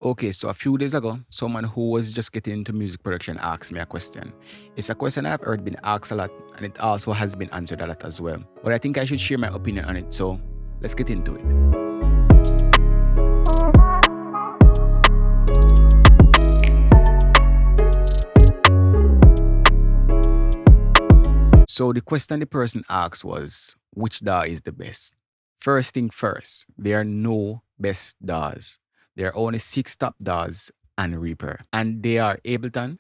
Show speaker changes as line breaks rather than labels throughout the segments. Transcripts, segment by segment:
Okay, so a few days ago, someone who was just getting into music production asked me a question. It's a question I've heard been asked a lot, and it also has been answered a lot as well. But I think I should share my opinion on it, so let's get into it. So the question the person asked was, which DAW is the best? First thing first, there are no best DAWs. There are only 6 top DAWs and Reaper. And they are Ableton,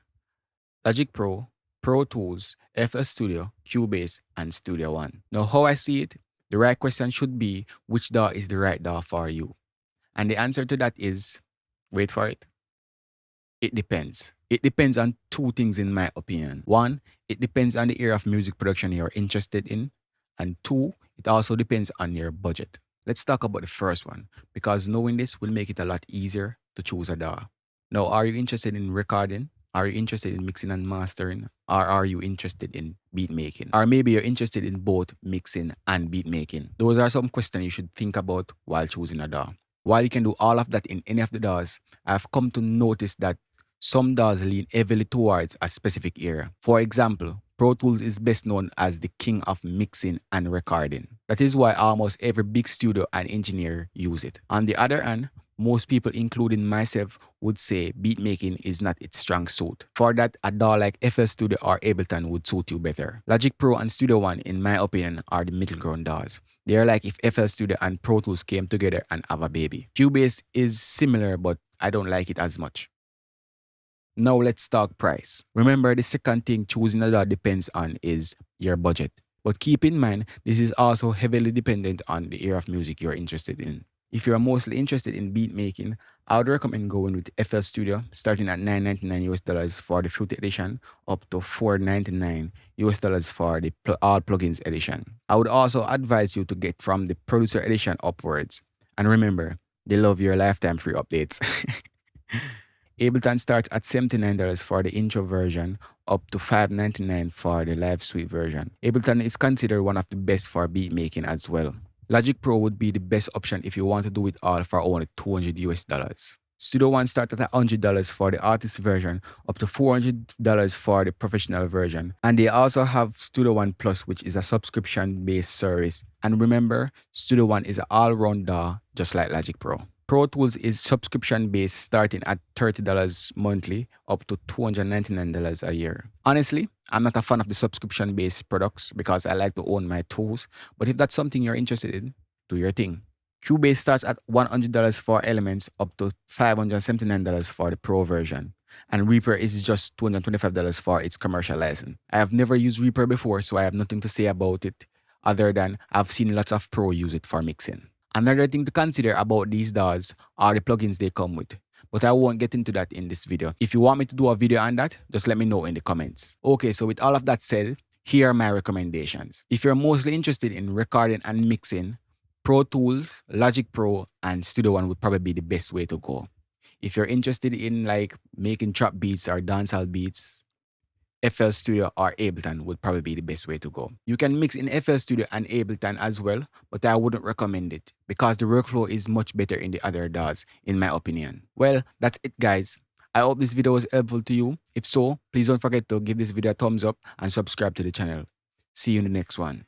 Logic Pro, Pro Tools, FL Studio, Cubase, and Studio One. Now, how I see it, the right question should be which DAW is the right DAW for you? And the answer to that is, wait for it, it depends. It depends on two things, in my opinion. One, it depends on the area of music production you're interested in. And two, it also depends on your budget. Let's talk about the first one, because knowing this will make it a lot easier to choose a DAW. Now, are you interested in recording? Are you interested in mixing and mastering? Or are you interested in beat making? Or maybe you're interested in both mixing and beat making. Those are some questions you should think about while choosing a DAW. While you can do all of that in any of the DAWs, I've come to notice that some DAWs lean heavily towards a specific area. For example, Pro Tools is best known as the king of mixing and recording. That is why almost every big studio and engineer use it. On the other hand, most people, including myself, would say beatmaking is not its strong suit. For that, a DAW like FL Studio or Ableton would suit you better. Logic Pro and Studio One, in my opinion, are the middle ground DAWs. They are like if FL Studio and Pro Tools came together and have a baby. Cubase is similar, but I don't like it as much. Now let's talk price. Remember, the second thing choosing a DAW depends on is your budget. But keep in mind, this is also heavily dependent on the area of music you're interested in. If you're mostly interested in beat making, I would recommend going with FL Studio, starting at $9.99 US for the Fruity edition, up to $4.99 US for the all plugins edition. I would also advise you to get from the producer edition upwards. And remember, they love your lifetime free updates. Ableton starts at $79 for the intro version, up to $5.99 for the live suite version. Ableton is considered one of the best for beat making as well. Logic Pro would be the best option if you want to do it all for only $200 US. Studio One starts at $100 for the artist version, up to $400 for the professional version. And they also have Studio One Plus, which is a subscription-based service. And remember, Studio One is an all-round DAW, just like Logic Pro. Pro Tools is subscription-based, starting at $30 monthly, up to $299 a year. Honestly, I'm not a fan of the subscription-based products because I like to own my tools. But if that's something you're interested in, do your thing. Cubase starts at $100 for Elements, up to $579 for the Pro version. And Reaper is just $225 for its commercial license. I have never used Reaper before, so I have nothing to say about it, other than I've seen lots of pro use it for mixing. Another thing to consider about these DAWs are the plugins they come with, but I won't get into that in this video. If you want me to do a video on that, just let me know in the comments. Okay, so with all of that said, here are my recommendations. If you're mostly interested in recording and mixing, Pro Tools, Logic Pro, and Studio One would probably be the best way to go. If you're interested in like making trap beats or dancehall beats, FL Studio or Ableton would probably be the best way to go. You can mix in FL Studio and Ableton as well, but I wouldn't recommend it because the workflow is much better in the other DAWs, in my opinion. Well, that's it, guys. I hope this video was helpful to you. If so, please don't forget to give this video a thumbs up and subscribe to the channel. See you in the next one.